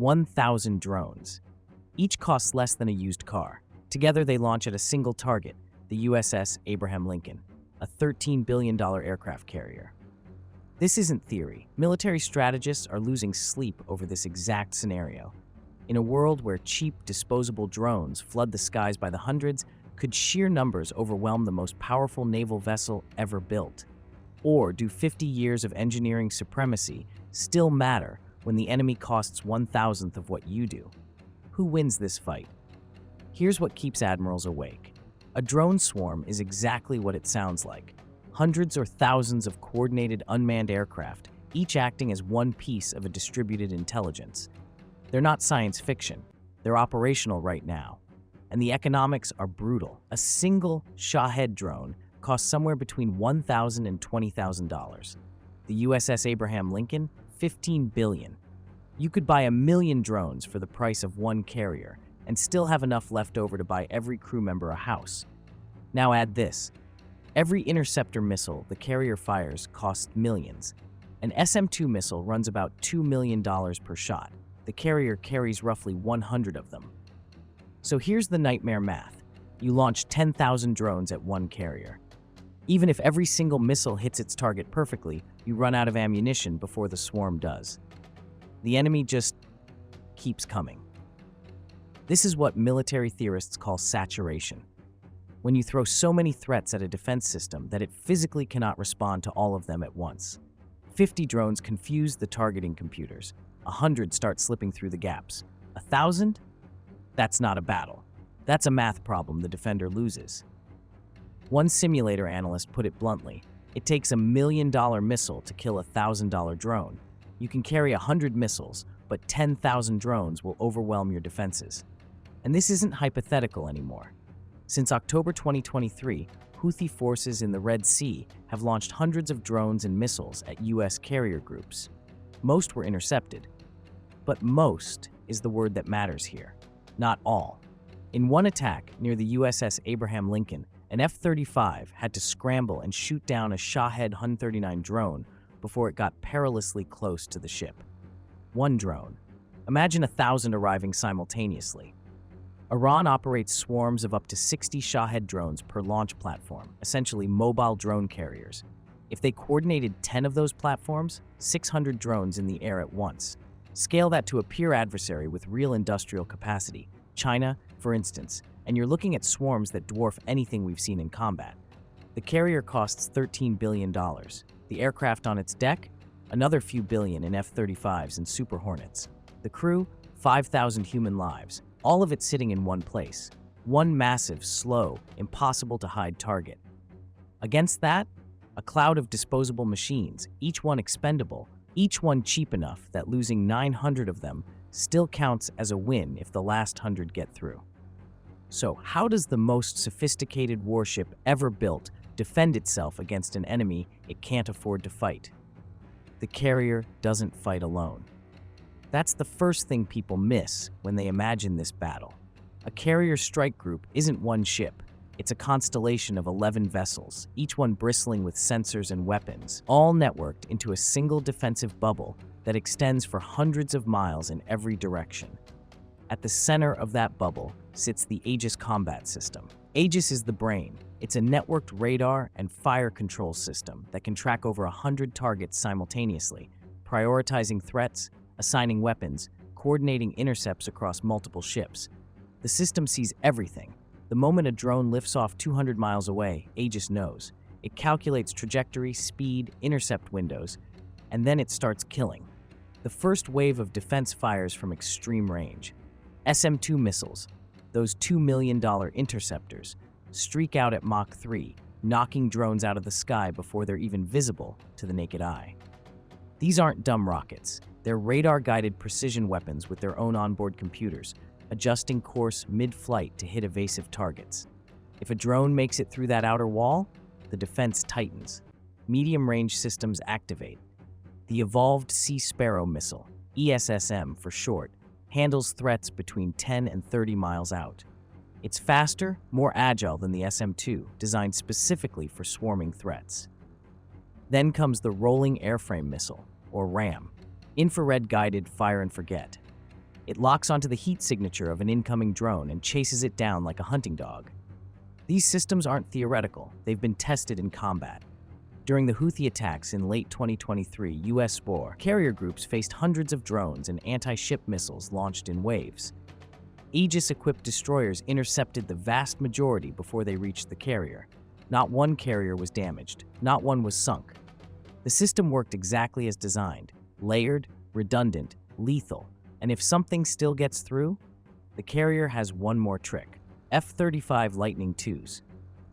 1,000 drones. Each costs less than a used car. Together they launch at a single target, the USS Abraham Lincoln, a $13 billion aircraft carrier. This isn't theory. Military strategists are losing sleep over this exact scenario. In a world where cheap, disposable drones flood the skies by the hundreds, could sheer numbers overwhelm the most powerful naval vessel ever built? Or do 50 years of engineering supremacy still matter when the enemy costs 1,000th of what you do? Who wins this fight? Here's what keeps admirals awake. A drone swarm is exactly what it sounds like. Hundreds or thousands of coordinated unmanned aircraft, each acting as one piece of a distributed intelligence. They're not science fiction. They're operational right now. And the economics are brutal. A single Shahed drone costs somewhere between $1,000 and $20,000. The USS Abraham Lincoln, $15 billion. You could buy 1,000,000 drones for the price of one carrier and still have enough left over to buy every crew member a house. Now add this. Every interceptor missile the carrier fires costs millions. An SM-2 missile runs about $2 million per shot. The carrier carries roughly 100 of them. So here's the nightmare math. You launch 10,000 drones at one carrier. Even if every single missile hits its target perfectly, you run out of ammunition before the swarm does. The enemy just keeps coming. This is what military theorists call saturation. When you throw so many threats at a defense system that it physically cannot respond to all of them at once. 50 drones confuse the targeting computers. 100 start slipping through the gaps. 1,000? That's not a battle. That's a math problem the defender loses. One simulator analyst put it bluntly, it takes $1 million missile to kill a $1,000 drone. You can carry 100 missiles, but 10,000 drones will overwhelm your defenses. And this isn't hypothetical anymore. Since October 2023, Houthi forces in the Red Sea have launched hundreds of drones and missiles at U.S. carrier groups. Most were intercepted. But most is the word that matters here, not all. In one attack near the USS Abraham Lincoln, an F-35 had to scramble and shoot down a Shahed Hun-39 drone before it got perilously close to the ship. One drone. Imagine 1,000 arriving simultaneously. Iran operates swarms of up to 60 Shahed drones per launch platform, essentially mobile drone carriers. If they coordinated 10 of those platforms, 600 drones in the air at once. Scale that to a peer adversary with real industrial capacity, China, for instance, and you're looking at swarms that dwarf anything we've seen in combat. The carrier costs $13 billion. The aircraft on its deck? Another few billion in F-35s and Super Hornets. The crew? 5,000 human lives. All of it sitting in one place. One massive, slow, impossible-to-hide target. Against that, a cloud of disposable machines, each one expendable, each one cheap enough that losing 900 of them still counts as a win if the last 100 get through. So how does the most sophisticated warship ever built defend itself against an enemy it can't afford to fight? The carrier doesn't fight alone. That's the first thing people miss when they imagine this battle. A carrier strike group isn't one ship. It's a constellation of 11 vessels, each one bristling with sensors and weapons, all networked into a single defensive bubble that extends for hundreds of miles in every direction. At the center of that bubble sits the Aegis Combat System. Aegis is the brain. It's a networked radar and fire control system that can track over 100 targets simultaneously, prioritizing threats, assigning weapons, coordinating intercepts across multiple ships. The system sees everything. The moment a drone lifts off 200 miles away, Aegis knows. It calculates trajectory, speed, intercept windows, and then it starts killing. The first wave of defense fires from extreme range. SM-2 missiles, those $2 million interceptors, streak out at Mach 3, knocking drones out of the sky before they're even visible to the naked eye. These aren't dumb rockets. They're radar-guided precision weapons with their own onboard computers, adjusting course mid-flight to hit evasive targets. If a drone makes it through that outer wall, the defense tightens. Medium-range systems activate. The Evolved Sea Sparrow missile, ESSM for short, handles threats between 10 and 30 miles out. It's faster, more agile than the SM-2, designed specifically for swarming threats. Then comes the Rolling Airframe Missile, or RAM, infrared-guided fire and forget. It locks onto the heat signature of an incoming drone and chases it down like a hunting dog. These systems aren't theoretical, they've been tested in combat. During the Houthi attacks in late 2023, US carrier groups faced hundreds of drones and anti-ship missiles launched in waves. Aegis-equipped destroyers intercepted the vast majority before they reached the carrier. Not one carrier was damaged, not one was sunk. The system worked exactly as designed, layered, redundant, lethal, and if something still gets through, the carrier has one more trick: F-35 Lightning IIs.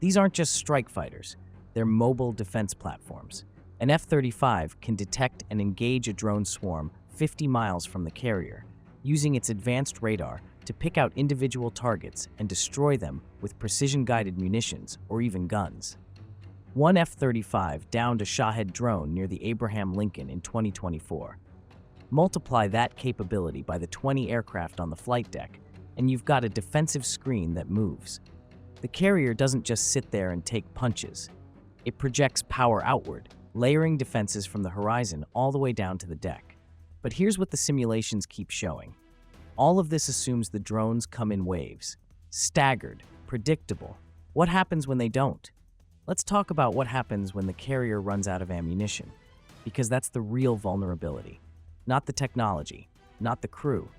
These aren't just strike fighters, they're mobile defense platforms. An F-35 can detect and engage a drone swarm 50 miles from the carrier, using its advanced radar to pick out individual targets and destroy them with precision-guided munitions or even guns. One F-35 downed a Shahed drone near the Abraham Lincoln in 2024. Multiply that capability by the 20 aircraft on the flight deck, and you've got a defensive screen that moves. The carrier doesn't just sit there and take punches. It projects power outward, layering defenses from the horizon all the way down to the deck. But here's what the simulations keep showing. All of this assumes the drones come in waves. Staggered, predictable. What happens when they don't? Let's talk about what happens when the carrier runs out of ammunition, because that's the real vulnerability. Not the technology, not the crew.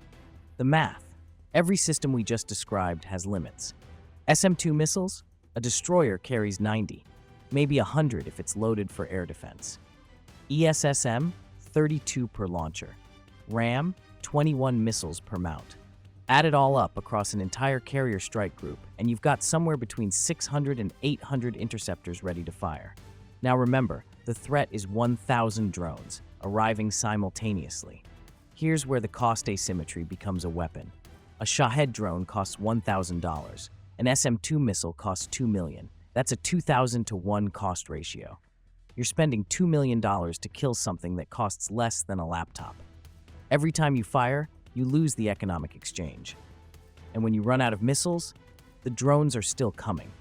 The math. Every system we just described has limits. SM-2 missiles? A destroyer carries 90, maybe 100 if it's loaded for air defense. ESSM? 32 per launcher. RAM? 21 missiles per mount. Add it all up across an entire carrier strike group, and you've got somewhere between 600 and 800 interceptors ready to fire. Now remember, the threat is 1,000 drones, arriving simultaneously. Here's where the cost asymmetry becomes a weapon. A Shahed drone costs $1,000. An SM-2 missile costs $2 million. That's a 2,000 to 1 cost ratio. You're spending $2 million to kill something that costs less than a laptop. Every time you fire, you lose the economic exchange. And when you run out of missiles, the drones are still coming.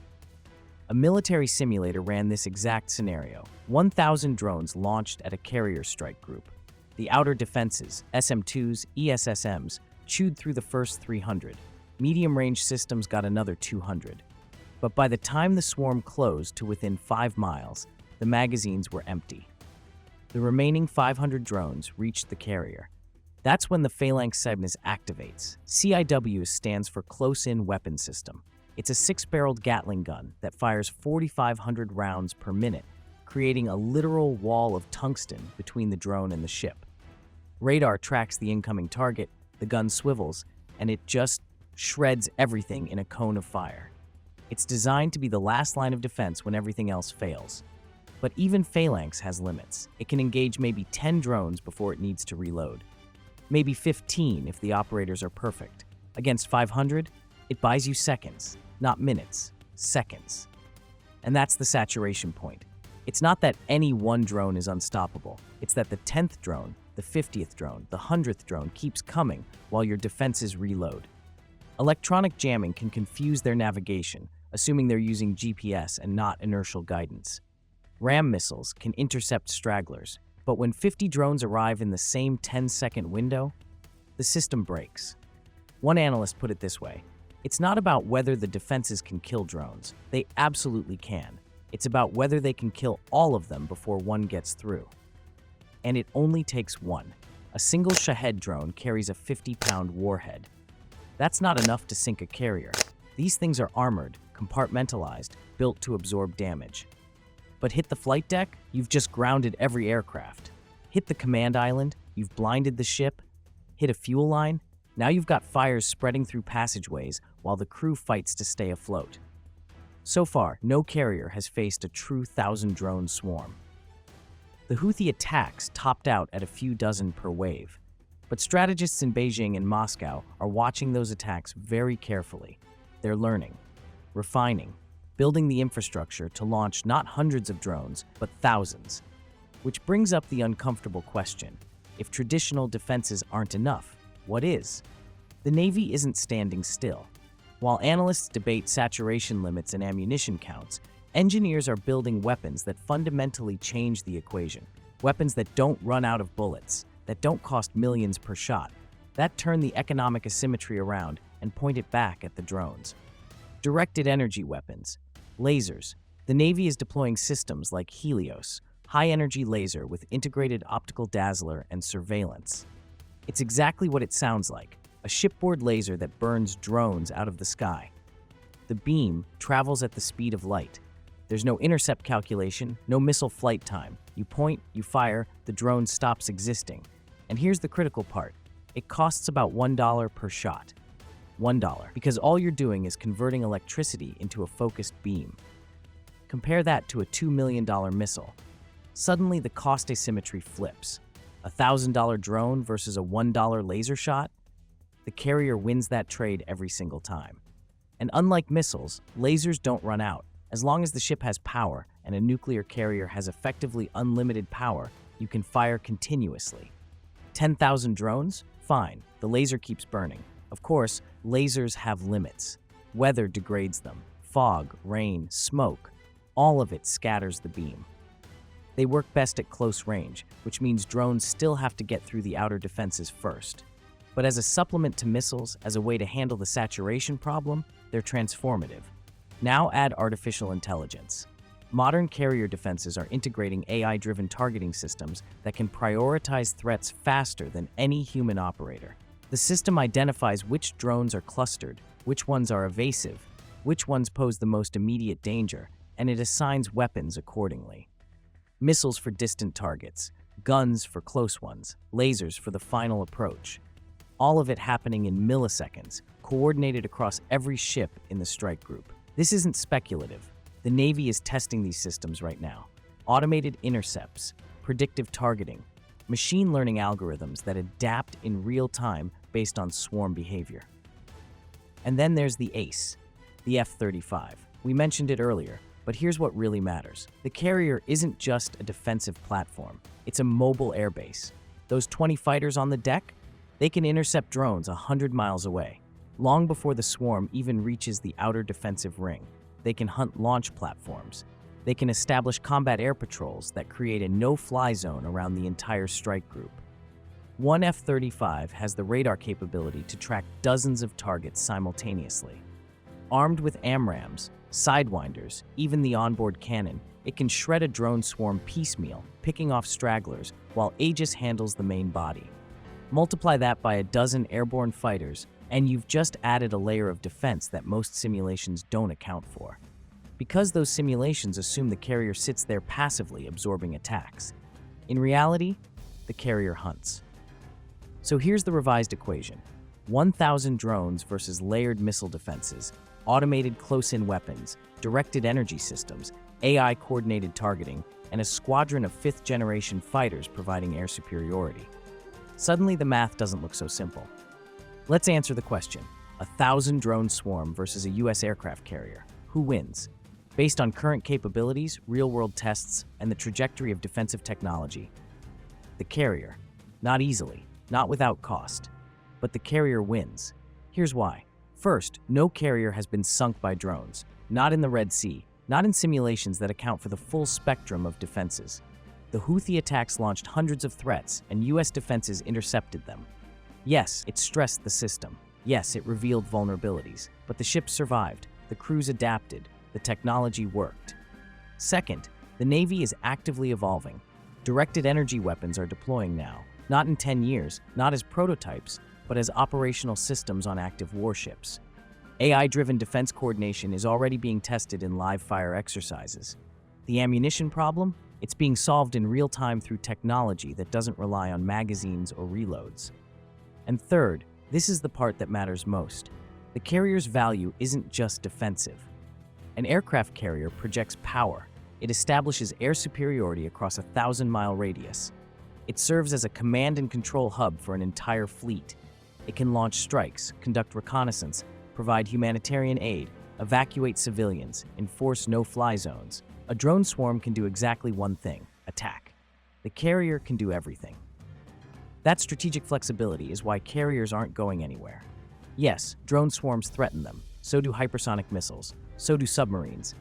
A military simulator ran this exact scenario. 1,000 drones launched at a carrier strike group. The outer defenses, SM-2s, ESSMs, chewed through the first 300. Medium-range systems got another 200. But by the time the swarm closed to within 5 miles, the magazines were empty. The remaining 500 drones reached the carrier. That's when the Phalanx Cygnus activates. CIW stands for Close-In Weapon System. It's a 6-barreled Gatling gun that fires 4,500 rounds per minute, creating a literal wall of tungsten between the drone and the ship. Radar tracks the incoming target, the gun swivels, and it just shreds everything in a cone of fire. It's designed to be the last line of defense when everything else fails. But even Phalanx has limits. It can engage maybe 10 drones before it needs to reload. Maybe 15 if the operators are perfect. Against 500, it buys you seconds, not minutes, seconds. And that's the saturation point. It's not that any one drone is unstoppable. It's that the 10th drone, the 50th drone, the 100th drone keeps coming while your defenses reload. Electronic jamming can confuse their navigation, assuming they're using GPS and not inertial guidance. RAM missiles can intercept stragglers, but when 50 drones arrive in the same 10-second window, the system breaks. One analyst put it this way: it's not about whether the defenses can kill drones. They absolutely can. It's about whether they can kill all of them before one gets through. And it only takes one. A single Shahed drone carries a 50-pound warhead. That's not enough to sink a carrier. These things are armored, compartmentalized, built to absorb damage. But hit the flight deck, you've just grounded every aircraft. Hit the command island, you've blinded the ship. Hit a fuel line, now you've got fires spreading through passageways while the crew fights to stay afloat. So far, no carrier has faced a true 1,000-drone swarm. The Houthi attacks topped out at a few dozen per wave. But strategists in Beijing and Moscow are watching those attacks very carefully. They're learning, refining, building the infrastructure to launch not hundreds of drones, but thousands. Which brings up the uncomfortable question: if traditional defenses aren't enough, what is? The Navy isn't standing still. While analysts debate saturation limits and ammunition counts, engineers are building weapons that fundamentally change the equation. Weapons that don't run out of bullets, that don't cost millions per shot, That turned the economic asymmetry around and pointed back at the drones. Directed energy weapons. Lasers. The Navy is deploying systems like Helios, high-energy laser with integrated optical dazzler and surveillance. It's exactly what it sounds like, a shipboard laser that burns drones out of the sky. The beam travels at the speed of light. There's no intercept calculation, no missile flight time. You point, you fire, the drone stops existing. And here's the critical part. It costs about $1 per shot. $1, because all you're doing is converting electricity into a focused beam. Compare that to a $2 million missile. Suddenly, the cost asymmetry flips. A $1,000 drone versus a $1 laser shot? The carrier wins that trade every single time. And unlike missiles, lasers don't run out. As long as the ship has power and a nuclear carrier has effectively unlimited power, you can fire continuously. 10,000 drones? Fine, the laser keeps burning. Of course, lasers have limits. Weather degrades them. Fog, rain, smoke, all of it scatters the beam. They work best at close range, which means drones still have to get through the outer defenses first. But as a supplement to missiles, as a way to handle the saturation problem, they're transformative. Now add artificial intelligence. Modern carrier defenses are integrating AI-driven targeting systems that can prioritize threats faster than any human operator. The system identifies which drones are clustered, which ones are evasive, which ones pose the most immediate danger, and it assigns weapons accordingly. Missiles for distant targets, guns for close ones, lasers for the final approach. All of it happening in milliseconds, coordinated across every ship in the strike group. This isn't speculative. The Navy is testing these systems right now. Automated intercepts, predictive targeting, machine learning algorithms that adapt in real time based on swarm behavior. And then there's the ace, the F-35. We mentioned it earlier, but here's what really matters. The carrier isn't just a defensive platform, it's a mobile airbase. Those 20 fighters on the deck? They can intercept drones 100 miles away, long before the swarm even reaches the outer defensive ring. They can hunt launch platforms. They can establish combat air patrols that create a no-fly zone around the entire strike group. One F-35 has the radar capability to track dozens of targets simultaneously. Armed with AMRAAMs, sidewinders, even the onboard cannon, it can shred a drone swarm piecemeal, picking off stragglers, while Aegis handles the main body. Multiply that by a dozen airborne fighters, and you've just added a layer of defense that most simulations don't account for. Because those simulations assume the carrier sits there passively absorbing attacks. In reality, the carrier hunts. So here's the revised equation. 1,000 drones versus layered missile defenses, automated close-in weapons, directed energy systems, AI-coordinated targeting, and a squadron of fifth-generation fighters providing air superiority. Suddenly, the math doesn't look so simple. Let's answer the question. 1,000 drone swarm versus a US aircraft carrier. Who wins? Based on current capabilities, real-world tests, and the trajectory of defensive technology, the carrier. Not easily, not without cost. But the carrier wins. Here's why. First, no carrier has been sunk by drones. Not in the Red Sea, not in simulations that account for the full spectrum of defenses. The Houthi attacks launched hundreds of threats, and US defenses intercepted them. Yes, it stressed the system. Yes, it revealed vulnerabilities. But the ships survived, the crews adapted, the technology worked. Second, the Navy is actively evolving. Directed energy weapons are deploying now, not in 10 years, not as prototypes, but as operational systems on active warships. AI-driven defense coordination is already being tested in live-fire exercises. The ammunition problem? It's being solved in real time through technology that doesn't rely on magazines or reloads. And third, this is the part that matters most. The carrier's value isn't just defensive. An aircraft carrier projects power. It establishes air superiority across a 1,000-mile radius. It serves as a command and control hub for an entire fleet. It can launch strikes, conduct reconnaissance, provide humanitarian aid, evacuate civilians, enforce no-fly zones. A drone swarm can do exactly one thing: attack. The carrier can do everything. That strategic flexibility is why carriers aren't going anywhere. Yes, drone swarms threaten them. So do hypersonic missiles. So do submarines.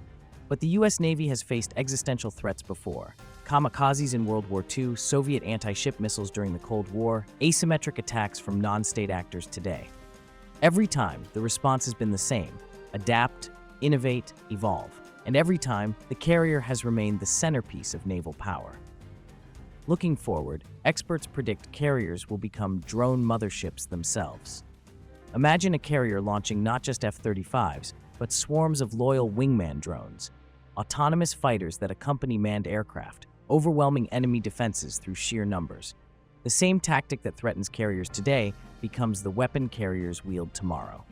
But the US Navy has faced existential threats before. Kamikazes in World War II, Soviet anti-ship missiles during the Cold War, asymmetric attacks from non-state actors today. Every time, the response has been the same: adapt, innovate, evolve. And every time, the carrier has remained the centerpiece of naval power. Looking forward, experts predict carriers will become drone motherships themselves. Imagine a carrier launching not just F-35s, but swarms of loyal wingman drones, autonomous fighters that accompany manned aircraft, overwhelming enemy defenses through sheer numbers. The same tactic that threatens carriers today becomes the weapon carriers wield tomorrow.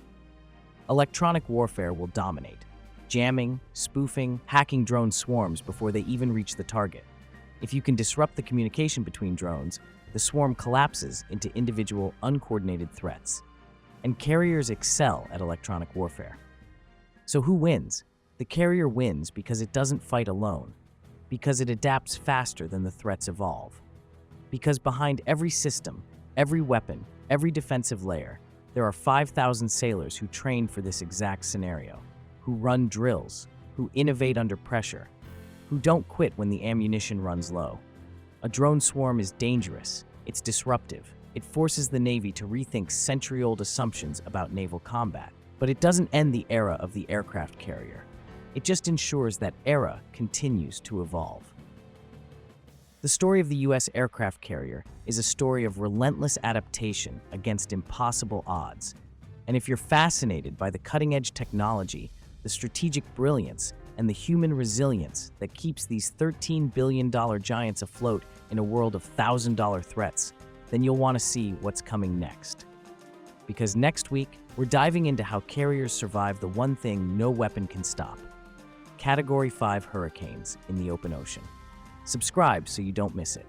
Electronic warfare will dominate, jamming, spoofing, hacking drone swarms before they even reach the target. If you can disrupt the communication between drones, the swarm collapses into individual, uncoordinated threats. And carriers excel at electronic warfare. So who wins? The carrier wins because it doesn't fight alone, because it adapts faster than the threats evolve. Because behind every system, every weapon, every defensive layer, there are 5,000 sailors who train for this exact scenario, who run drills, who innovate under pressure, who don't quit when the ammunition runs low. A drone swarm is dangerous, it's disruptive, it forces the Navy to rethink century-old assumptions about naval combat. But it doesn't end the era of the aircraft carrier. It just ensures that era continues to evolve. The story of the U.S. aircraft carrier is a story of relentless adaptation against impossible odds. And if you're fascinated by the cutting-edge technology, the strategic brilliance, and the human resilience that keeps these $13 billion giants afloat in a world of $1,000 threats, then you'll want to see what's coming next. Because next week, we're diving into how carriers survive the one thing no weapon can stop: Category 5 hurricanes in the open ocean. Subscribe so you don't miss it.